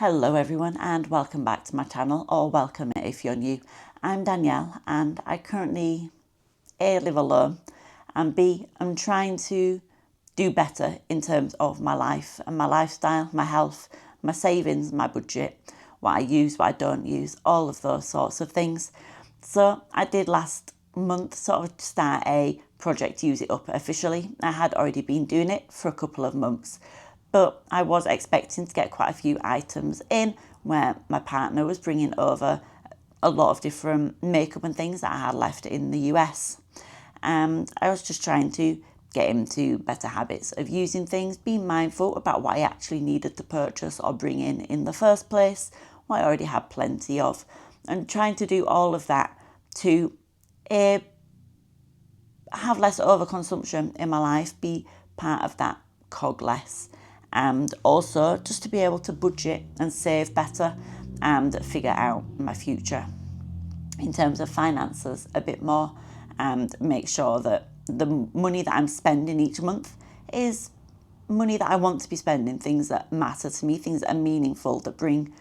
Hello everyone and welcome back to my channel, or welcome if you're new. I'm Danielle and I currently A, live alone, and B, I'm trying to do better in terms of my life and my lifestyle, my health, my savings, my budget, what I use, what I don't use, all of those sorts of things. So I did last month sort of start a project Use It Up officially. I had already been doing it for a couple of months, but I was expecting to get quite a few items in where my partner was bringing over a lot of different makeup and things that I had left in the US. And I was just trying to get him to better habits of using things, being mindful about what I actually needed to purchase or bring in the first place, what I already had plenty of, and trying to do all of that to have less overconsumption in my life, be part of that cog less, and also just to be able to budget and save better and figure out my future in terms of finances a bit more, and make sure that the money that I'm spending each month is money that I want to be spending, things that matter to me, things that are meaningful, that bring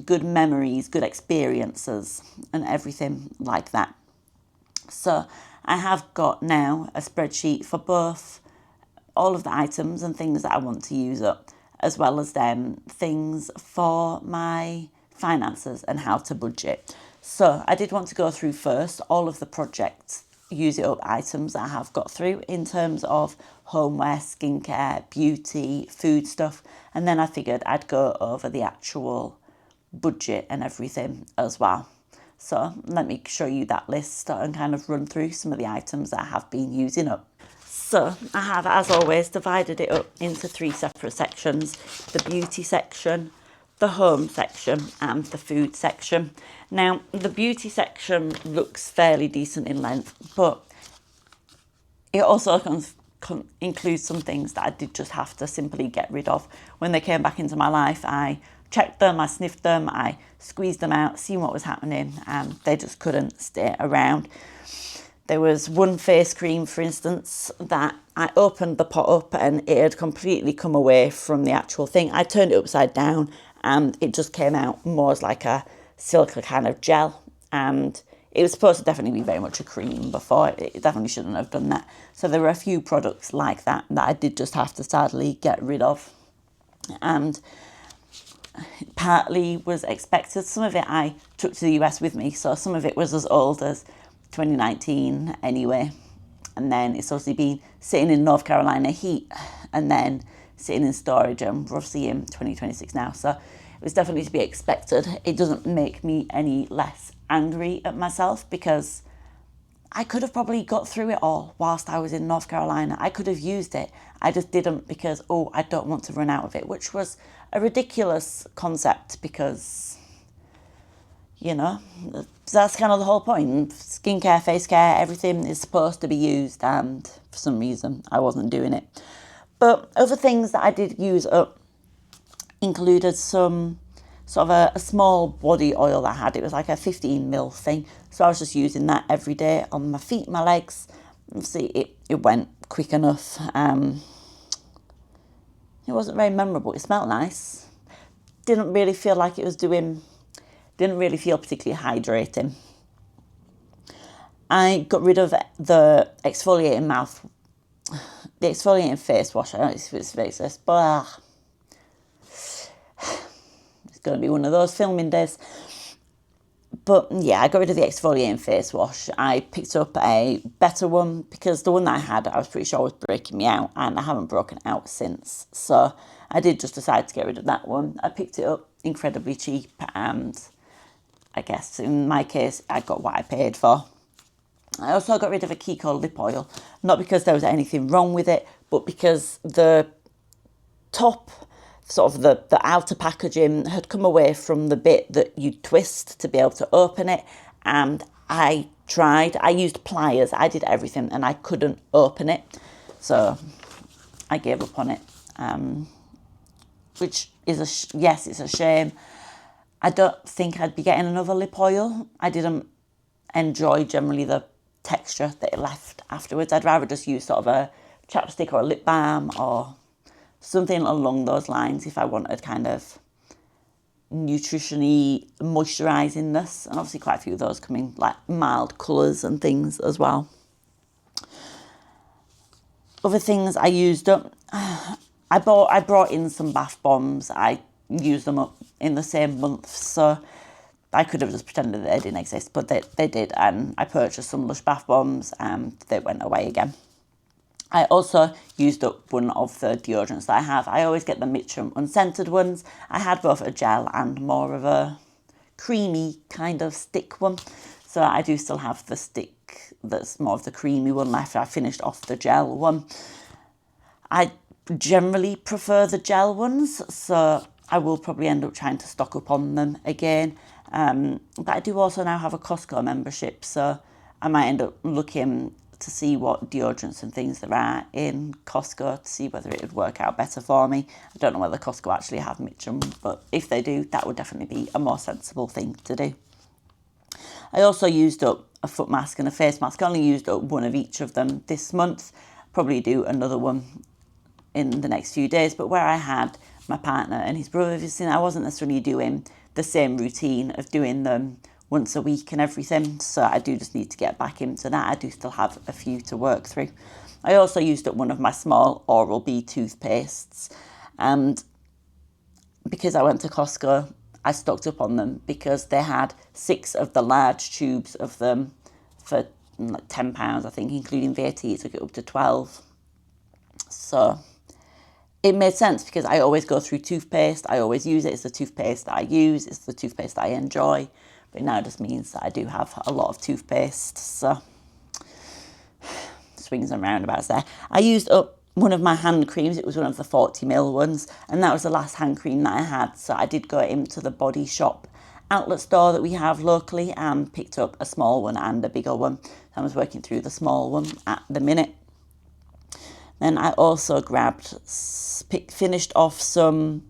good memories, good experiences and everything like that. So I have got now a spreadsheet for both all of the items and things that I want to use up, as well as them things for my finances and how to budget. So I did want to go through first all of the projects Use It Up items that I have got through in terms of homeware, skincare, beauty, food stuff, and then I figured I'd go over the actual budget and everything as well. So let me show you that list and kind of run through some of the items that I have been using up. So I have, as always, divided it up into 3 separate sections: the beauty section, the home section and the food section. Now, the beauty section looks fairly decent in length, but it also includes some things that I did just have to simply get rid of. When they came back into my life, I checked them, I sniffed them, I squeezed them out, seen what was happening, and they just couldn't stay around. There was one face cream, for instance, that I opened the pot up and it had completely come away from the actual thing. I turned it upside down and it just came out more as like a silica kind of gel, and it was supposed to definitely be very much a cream before. It definitely shouldn't have done that. So there were a few products like that that I did just have to sadly get rid of, and partly was expected. Some of it I took to the US with me, so some of it was as old as 2019 anyway, and then it's obviously been sitting in North Carolina heat and then sitting in storage, and we're obviously in 2026 now, so it was definitely to be expected. It doesn't make me any less angry at myself, because I could have probably got through it all whilst I was in North Carolina. I could have used it. I just didn't, because, I don't want to run out of it, which was a ridiculous concept, because, that's kind of the whole point. Skincare, face care, everything is supposed to be used, and for some reason I wasn't doing it. But other things that I did use up included some sort of a small body oil I had. It was like a 15ml thing, so I was just using that every day on my feet, my legs. See, it went quick enough. It wasn't very memorable. It smelled nice. Didn't really feel particularly hydrating. I got rid of the exfoliating face wash. I don't know if it's faceless, but it's going to be one of those filming days. But yeah, I got rid of the exfoliating face wash. I picked up a better one, because the one that I had, I was pretty sure was breaking me out, and I haven't broken out since. So I did just decide to get rid of that one. I picked it up incredibly cheap, and I guess in my case, I got what I paid for. I also got rid of a Kiko lip oil, not because there was anything wrong with it, but because the top, sort of the outer packaging had come away from the bit that you twist to be able to open it, and I used pliers, I did everything, and I couldn't open it, so I gave up on it, which is yes, it's a shame. I don't think I'd be getting another lip oil. I didn't enjoy generally the texture that it left afterwards. I'd rather just use sort of a chapstick or a lip balm or something along those lines if I wanted kind of nutrition-y, moisturisingness, and obviously quite a few of those come in like mild colours and things as well. Other things I used up, I brought in some bath bombs. I used them up in the same month, so I could have just pretended they didn't exist, but they did, and I purchased some Lush bath bombs and they went away again. I also used up one of the deodorants that I have. I always get the Mitchum unscented ones. I had both a gel and more of a creamy kind of stick one. So I do still have the stick that's more of the creamy one left. I finished off the gel one. I generally prefer the gel ones, so I will probably end up trying to stock up on them again. But I do also now have a Costco membership, so I might end up looking to see what deodorants and things there are in Costco to see whether it would work out better for me. I don't know whether Costco actually have Mitchum, but if they do, that would definitely be a more sensible thing to do. I also used up a foot mask and a face mask. I only used up one of each of them this month. Probably do another one in the next few days, but where I had my partner and his brother visiting, I wasn't necessarily doing the same routine of doing them once a week and everything, so I do just need to get back into that. I do still have a few to work through. I also used up one of my small Oral-B toothpastes, and because I went to Costco, I stocked up on them because they had 6 of the large tubes of them for like £10, I think, including VAT. It took it up to 12. So it made sense because I always go through toothpaste. I always use it. It's the toothpaste that I use. It's the toothpaste that I enjoy. But now it just means that I do have a lot of toothpaste. So swings and roundabouts there. I used up one of my hand creams. It was one of the 40ml ones, and that was the last hand cream that I had. So I did go into the Body Shop outlet store that we have locally and picked up a small one and a bigger one. I was working through the small one at the minute. Then I also finished off some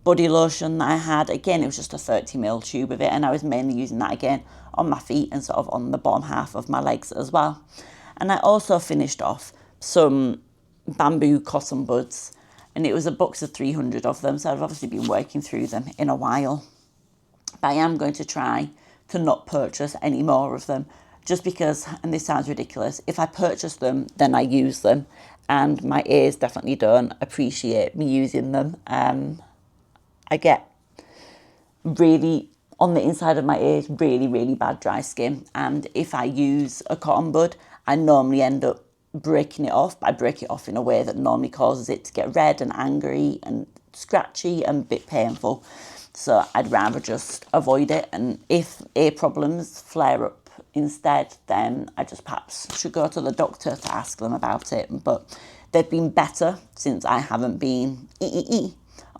body lotion that I had. Again, it was just a 30ml tube of it, and I was mainly using that again on my feet and sort of on the bottom half of my legs as well. And I also finished off some bamboo cotton buds, and it was a box of 300 of them, so I've obviously been working through them in a while. But I am going to try to not purchase any more of them, just because, and this sounds ridiculous, if I purchase them, then I use them, and my ears definitely don't appreciate me using them. I get really, on the inside of my ears, really, really bad dry skin, and if I use a cotton bud, I normally end up breaking it off, but I break it off in a way that normally causes it to get red and angry and scratchy and a bit painful. So I'd rather just avoid it, and if ear problems flare up instead, then I just perhaps should go to the doctor to ask them about it. But they've been better since I haven't been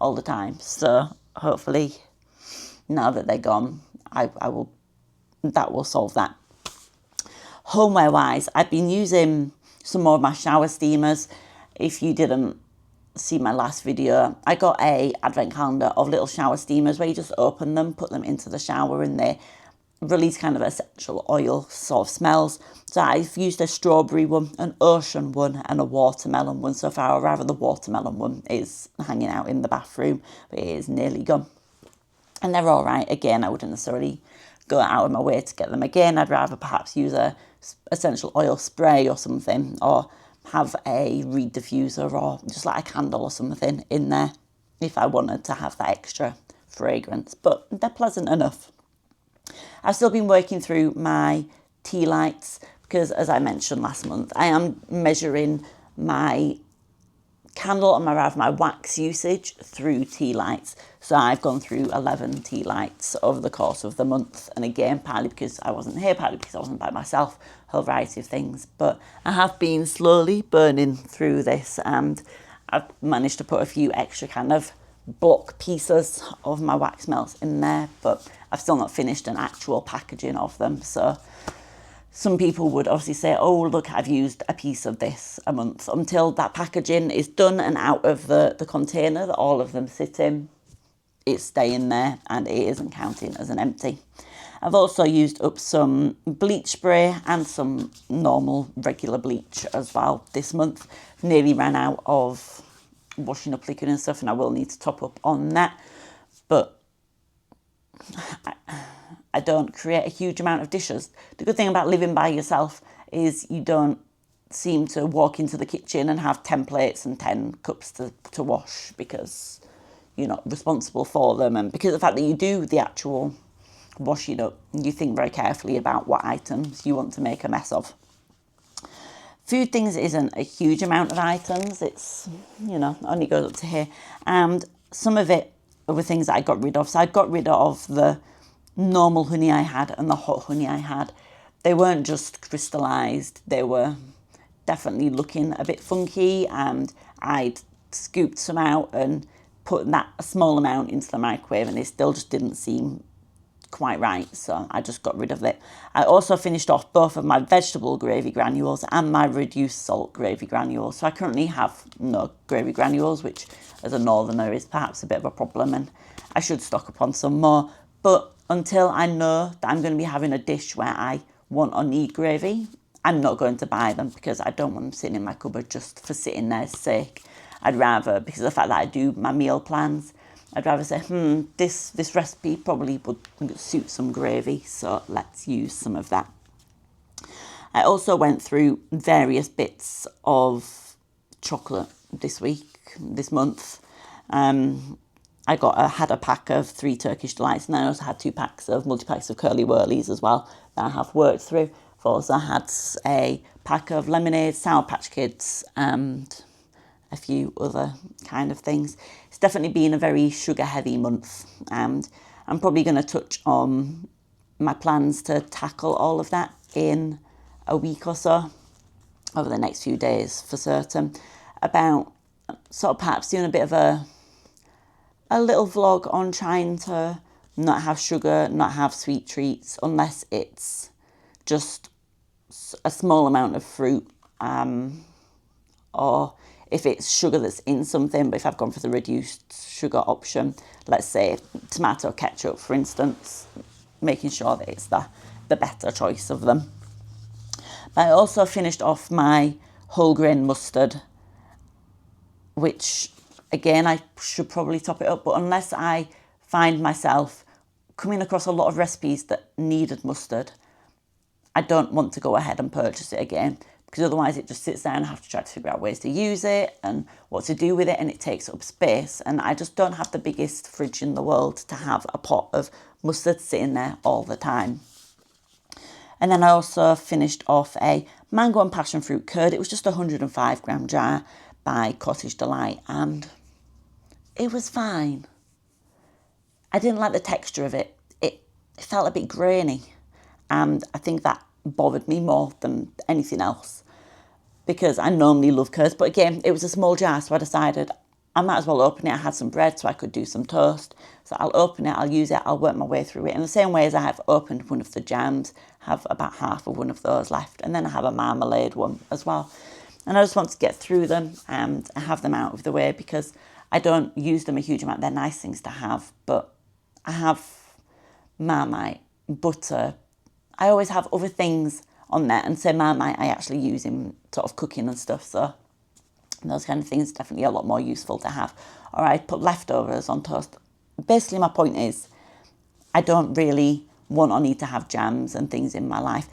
all the time, so hopefully now that they're gone, that will solve that. Homeware wise, I've been using some more of my shower steamers. If you didn't see my last video, I got a advent calendar of little shower steamers where you just open them, put them into the shower, and they release kind of essential oil sort of smells. So I've used a strawberry one, an ocean one, and a watermelon one so far. Or rather, the watermelon one is hanging out in the bathroom, but it is nearly gone. And they're all right. Again, I wouldn't necessarily go out of my way to get them again. I'd rather perhaps use a essential oil spray or something, or have a reed diffuser, or just like a candle or something in there if I wanted to have that extra fragrance. But they're pleasant enough. I've still been working through my tea lights because, as I mentioned last month, I am measuring my candle and my wax usage through tea lights. So I've gone through 11 tea lights over the course of the month, and again, partly because I wasn't here, partly because I wasn't by myself, a whole variety of things. But I have been slowly burning through this, and I've managed to put a few extra kind of block pieces of my wax melts in there, but I've still not finished an actual packaging of them. So some people would obviously say, oh, look, I've used a piece of this a month. Until that packaging is done and out of the container that all of them sit in, it's staying there and it isn't counting as an empty. I've also used up some bleach spray and some normal regular bleach as well this month. Nearly ran out of washing up liquid and stuff, and I will need to top up on that. But I don't create a huge amount of dishes. The good thing about living by yourself is you don't seem to walk into the kitchen and have 10 plates and 10 cups to wash, because you're not responsible for them. And because of the fact that you do the actual washing up, you think very carefully about what items you want to make a mess of. Food things isn't a huge amount of items. It's, only goes up to here. And some of it were things that I got rid of. So I got rid of the normal honey I had and the hot honey I had. They weren't just crystallized. They were definitely looking a bit funky, and I'd scooped some out and put that a small amount into the microwave, and it still just didn't seem quite right, so I just got rid of it. I also finished off both of my vegetable gravy granules and my reduced salt gravy granules. So I currently have no gravy granules, which as a northerner is perhaps a bit of a problem, and I should stock up on some more. But until I know that I'm going to be having a dish where I want or need gravy, I'm not going to buy them, because I don't want them sitting in my cupboard just for sitting there's sake. I'd rather, because of the fact that I do my meal plans, I'd rather say, this recipe probably would suit some gravy, so let's use some of that. I also went through various bits of chocolate this month. I had a pack of 3 Turkish Delights, and I also had 2 multi-packs of Curly Whirlies as well that I have worked through. I've also had a pack of lemonade, Sour Patch Kids, and a few other kind of things. It's definitely been a very sugar heavy month, and I'm probably going to touch on my plans to tackle all of that in a week or so, over the next few days for certain, about sort of perhaps doing a bit of a little vlog on trying to not have sugar, not have sweet treats, unless it's just a small amount of fruit, or if it's sugar that's in something. But if I've gone for the reduced sugar option, let's say tomato ketchup, for instance, making sure that it's the better choice of them. But I also finished off my whole grain mustard, which again, I should probably top it up, but unless I find myself coming across a lot of recipes that needed mustard, I don't want to go ahead and purchase it again, because otherwise it just sits there and I have to try to figure out ways to use it and what to do with it, and it takes up space, and I just don't have the biggest fridge in the world to have a pot of mustard sitting there all the time. And then I also finished off a mango and passion fruit curd. It was just a 105 gram jar by Cottage Delight, and it was fine. I didn't like the texture of it. It felt a bit grainy, and I think that bothered me more than anything else, because I normally love curds. But again, it was a small jar, so I decided I might as well open it. I had some bread, so I could do some toast. So I'll open it, I'll use it, I'll work my way through it. In the same way as I have opened one of the jams, have about half of one of those left, and then I have a marmalade one as well. And I just want to get through them and have them out of the way, because I don't use them a huge amount. They're nice things to have, but I have Marmite, butter. I always have other things on there, and say Marmite I actually use in sort of cooking and stuff, so those kind of things are definitely a lot more useful to have. Or I put leftovers on toast. Basically, my point is, I don't really want or need to have jams and things in my life.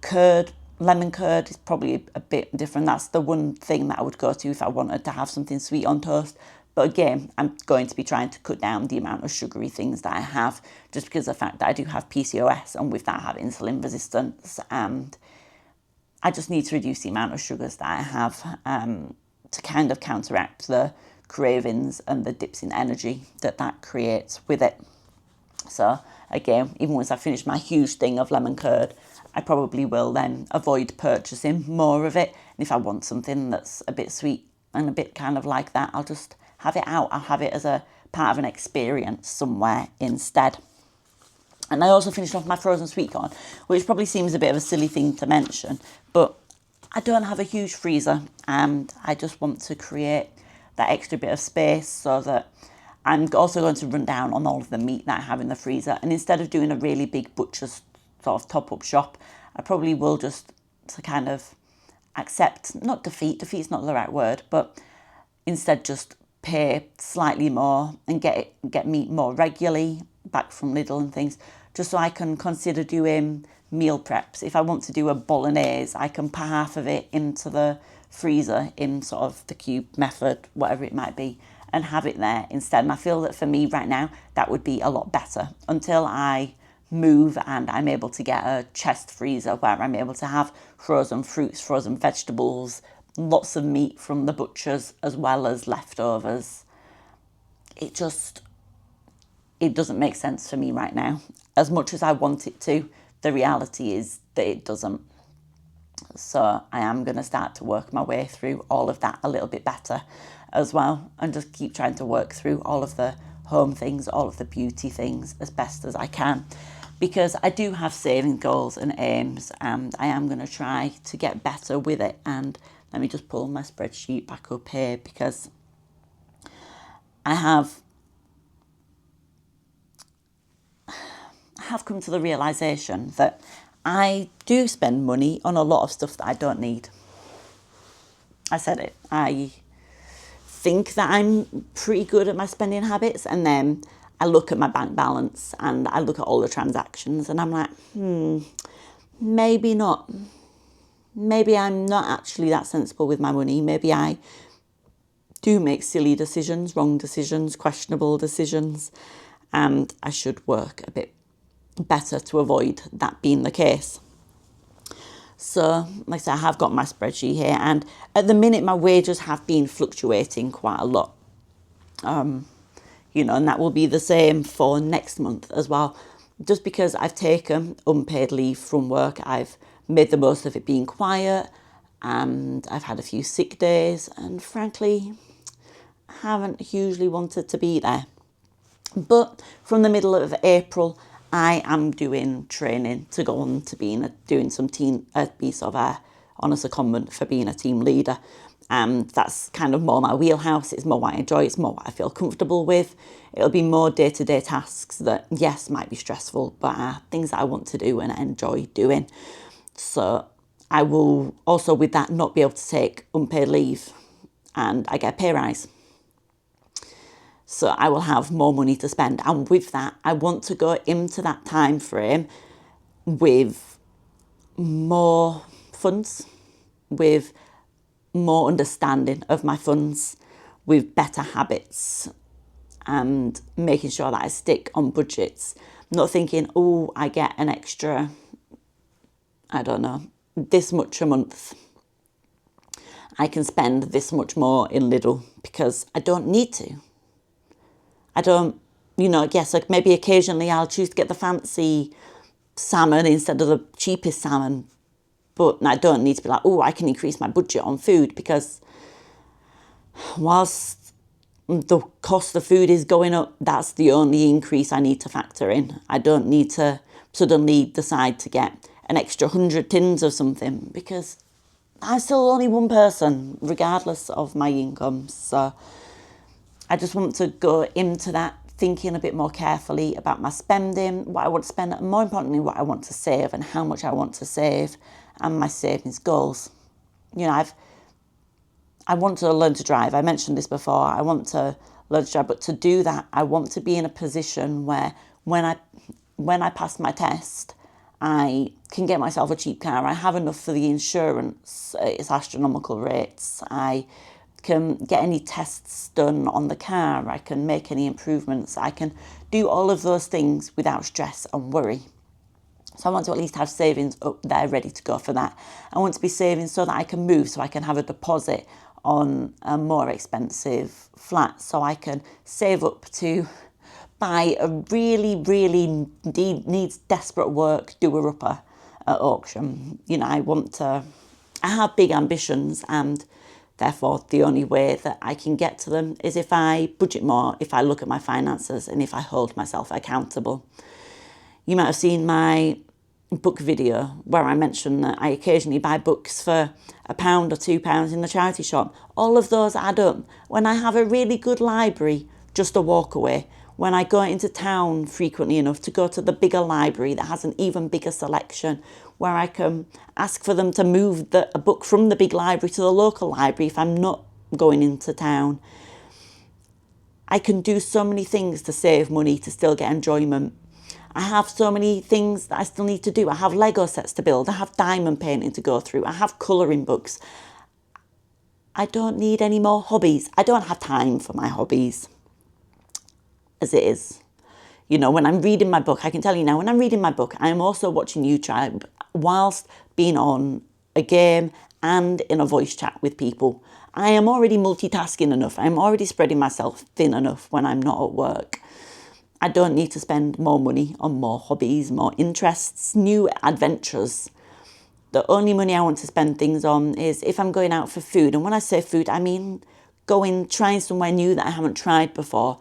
Curd, lemon curd is probably a bit different. That's the one thing that I would go to if I wanted to have something sweet on toast. But again, I'm going to be trying to cut down the amount of sugary things that I have, just because of the fact that I do have PCOS, and with that I have insulin resistance, and I just need to reduce the amount of sugars that I have to kind of counteract the cravings and the dips in energy that creates with it. So again, even once I finish my huge thing of lemon curd, I probably will then avoid purchasing more of it. And if I want something that's a bit sweet and a bit kind of like that, I'll just have it out. I'll have it as a part of an experience somewhere instead. And I also finished off my frozen sweet corn, which probably seems a bit of a silly thing to mention, but I don't have a huge freezer, and I just want to create that extra bit of space, so that I'm also going to run down on all of the meat that I have in the freezer. And instead of doing a really big butcher's sort of top-up shop, I probably will just to kind of accept, not defeat's not the right word, but instead just pay slightly more and get meat more regularly back from Lidl and things, just so I can consider doing meal preps. If I want to do a bolognese, I can put half of it into the freezer in sort of the cube method, whatever it might be, and have it there instead. And I feel that for me right now, that would be a lot better until I move and I'm able to get a chest freezer where I'm able to have frozen fruits, frozen vegetables, lots of meat from the butchers as well as leftovers. It doesn't make sense for me right now. As much as I want it to, the reality is that it doesn't. So I am going to start to work my way through all of that a little bit better as well, and just keep trying to work through all of the home things, all of the beauty things as best as I can, because I do have saving goals and aims, and I am going to try to get better with it. And let me just pull my spreadsheet back up here, because I have come to the realisation that I do spend money on a lot of stuff that I don't need. I said it. I think that I'm pretty good at my spending habits, and then I look at my bank balance and I look at all the transactions and I'm like, maybe not. Maybe I'm not actually that sensible with my money. Maybe I do make silly decisions, wrong decisions, questionable decisions, and I should work a bit better to avoid that being the case. So, like I said, I have got my spreadsheet here, and at the minute my wages have been fluctuating quite a lot. And that will be the same for next month as well. Just because I've taken unpaid leave from work, I've made the most of it being quiet, and I've had a few sick days, and frankly, I haven't hugely wanted to be there. But from the middle of April, I am doing training to go on to doing some be sort of on a secondment for being a team leader. That's kind of more my wheelhouse. It's more what I enjoy. It's more what I feel comfortable with. It'll be more day-to-day tasks that, yes, might be stressful, but are things that I want to do and I enjoy doing. So I will also, with that, not be able to take unpaid leave, and I get a pay rise. So I will have more money to spend. And with that, I want to go into that time frame with more funds, with more understanding of my funds, with better habits, and making sure that I stick on budgets. Not thinking, oh, I get an extra, I don't know, this much a month. I can spend this much more in Lidl because I don't need to. I don't, yes, like maybe occasionally I'll choose to get the fancy salmon instead of the cheapest salmon. But I don't need to be like, oh, I can increase my budget on food, because whilst the cost of food is going up, that's the only increase I need to factor in. I don't need to suddenly decide to get an extra 100 tins of something, because I'm still only one person, regardless of my income. So I just want to go into that thinking a bit more carefully about my spending, what I want to spend, and more importantly, what I want to save and how much I want to save, and my savings goals. I want to learn to drive. I mentioned this before. I want to learn to drive, but to do that, I want to be in a position where when I pass my test, I can get myself a cheap car. I have enough for the insurance. It's astronomical rates. I can get any tests done on the car. I can make any improvements. I can do all of those things without stress and worry. So I want to at least have savings up there ready to go for that. I want to be saving so that I can move, so I can have a deposit on a more expensive flat, so I can save up to buy a really, really needs desperate work doer-upper at auction. I have big ambitions, and therefore the only way that I can get to them is if I budget more, if I look at my finances, and if I hold myself accountable. You might have seen my book video where I mentioned that I occasionally buy books for £1 or £2 in the charity shop. All of those add up. When I have a really good library, just a walk away. When I go into town frequently enough to go to the bigger library that has an even bigger selection, where I can ask for them to move a book from the big library to the local library if I'm not going into town. I can do so many things to save money, to still get enjoyment. I have so many things that I still need to do. I have Lego sets to build. I have diamond painting to go through. I have colouring books. I don't need any more hobbies. I don't have time for my hobbies as it is. You know, when I'm reading my book, I can tell you now, when I'm reading my book, I'm also watching YouTube whilst being on a game and in a voice chat with people. I am already multitasking enough. I'm already spreading myself thin enough when I'm not at work. I don't need to spend more money on more hobbies, more interests, new adventures. The only money I want to spend things on is if I'm going out for food. And when I say food, I mean trying somewhere new that I haven't tried before.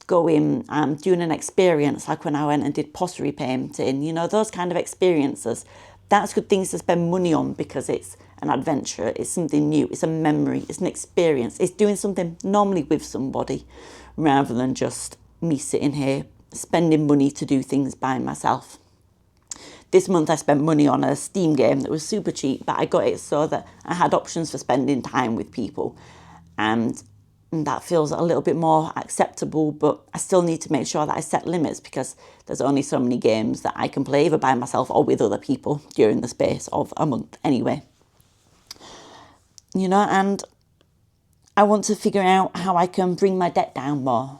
Doing an experience, like when I went and did pottery painting, you know, those kind of experiences. That's good things to spend money on because it's an adventure, it's something new, it's a memory, it's an experience. It's doing something normally with somebody rather than just me sitting here spending money to do things by myself. This month I spent money on a Steam game that was super cheap, but I got it so that I had options for spending time with people. And that feels a little bit more acceptable, but I still need to make sure that I set limits because there's only so many games that I can play either by myself or with other people during the space of a month anyway. You know, and I want to figure out how I can bring my debt down more.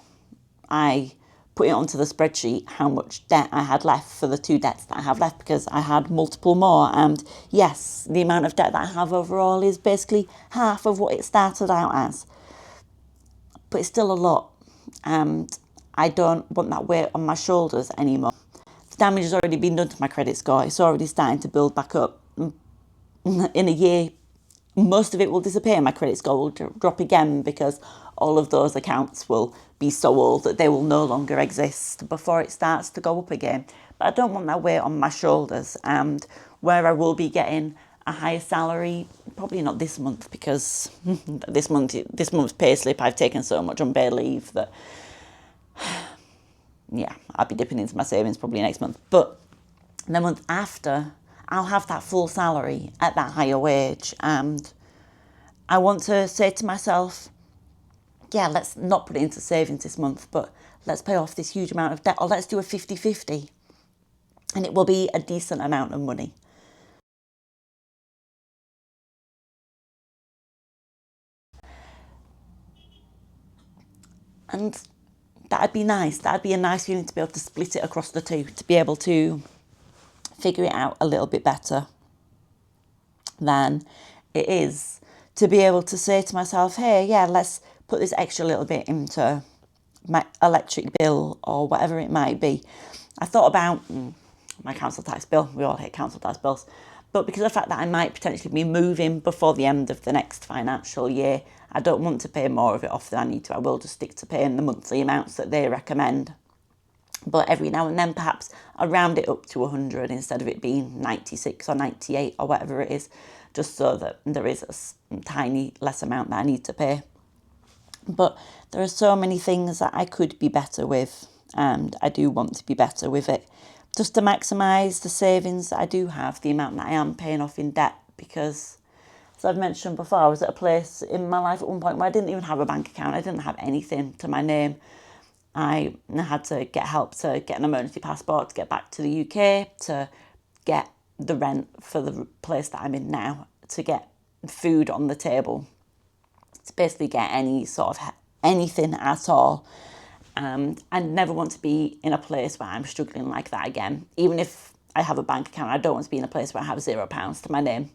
I put it onto the spreadsheet how much debt I had left for the 2 debts that I have left because I had multiple more. And yes, the amount of debt that I have overall is basically half of what it started out as. But it's still a lot. And I don't want that weight on my shoulders anymore. The damage has already been done to my credit score. It's already starting to build back up. In a year, most of it will disappear. My credit score will drop again because all of those accounts will be so old that they will no longer exist before it starts to go up again. But I don't want that weight on my shoulders. And where I will be getting a higher salary, probably not this month because this month's pay slip, I've taken so much unpaid leave that, yeah, I'll be dipping into my savings probably next month. But the month after, I'll have that full salary at that higher wage. And I want to say to myself, yeah, let's not put it into savings this month, but let's pay off this huge amount of debt, or let's do a 50-50. And it will be a decent amount of money. And that'd be nice. That'd be a nice feeling to be able to split it across the two, to be able to figure it out a little bit better than it is to be able to say to myself, hey, yeah, let's put this extra little bit into my electric bill or whatever it might be. I thought about my council tax bill. We all hate council tax bills. But because of the fact that I might potentially be moving before the end of the next financial year, I don't want to pay more of it off than I need to. I will just stick to paying the monthly amounts that they recommend. But every now and then, perhaps I'll round it up to 100 instead of it being 96 or 98 or whatever it is, just so that there is a tiny less amount that I need to pay. But there are so many things that I could be better with, and I do want to be better with it, just to maximise the savings that I do have, the amount that I am paying off in debt, because, as I've mentioned before, I was at a place in my life at one point where I didn't even have a bank account. I didn't have anything to my name. I had to get help to get an emergency passport to get back to the UK, to get the rent for the place that I'm in now, to get food on the table, to basically get any sort of anything at all. And I never want to be in a place where I'm struggling like that again. Even if I have a bank account, I don't want to be in a place where I have £0 to my name.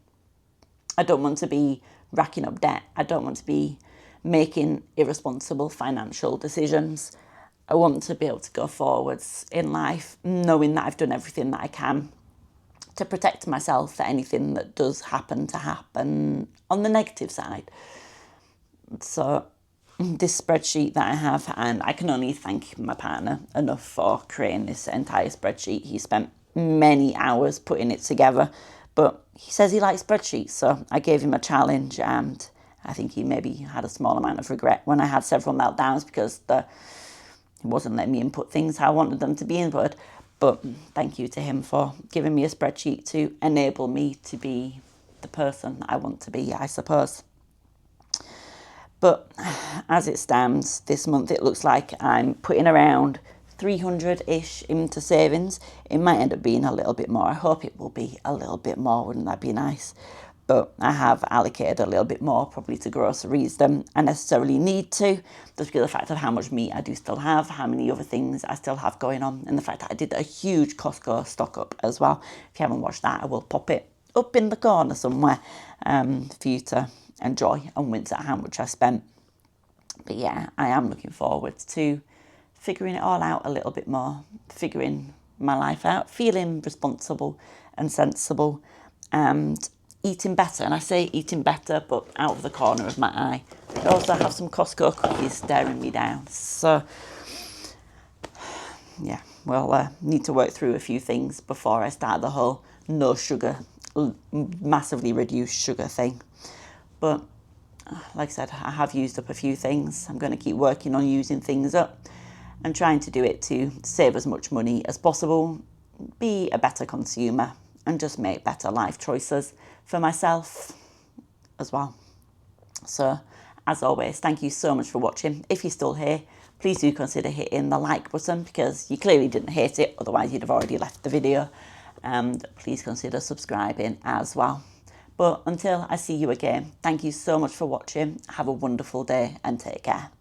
I don't want to be racking up debt. I don't want to be making irresponsible financial decisions. I want to be able to go forwards in life knowing that I've done everything that I can to protect myself for anything that does happen to happen on the negative side. So this spreadsheet that I have, and I can only thank my partner enough for creating this entire spreadsheet. He spent many hours putting it together, but he says he likes spreadsheets, so I gave him a challenge, and I think he maybe had a small amount of regret when I had several meltdowns because he wasn't letting me input things how I wanted them to be input. But thank you to him for giving me a spreadsheet to enable me to be the person I want to be, I suppose. But as it stands this month, it looks like I'm putting around 300-ish into savings. It might end up being a little bit more. I hope it will be a little bit more. Wouldn't that be nice? But I have allocated a little bit more probably to groceries than I necessarily need to, just because of the fact of how much meat I do still have, how many other things I still have going on, and the fact that I did a huge Costco stock up as well. If you haven't watched that, I will pop it up in the corner somewhere for you to enjoy and wince at how much I spent. But yeah, I am looking forward to figuring it all out a little bit more, figuring my life out, feeling responsible and sensible, and eating better. And I say eating better, but out of the corner of my eye. I also have some Costco cookies staring me down. So yeah, we'll need to work through a few things before I start the whole no sugar, massively reduced sugar thing. But like I said, I have used up a few things. I'm going to keep working on using things up and trying to do it to save as much money as possible, be a better consumer, and just make better life choices for myself as well. So, as always, thank you so much for watching. If you're still here, please do consider hitting the like button, because you clearly didn't hate it, otherwise you'd have already left the video. And please consider subscribing as well. But until I see you again, thank you so much for watching. Have a wonderful day and take care.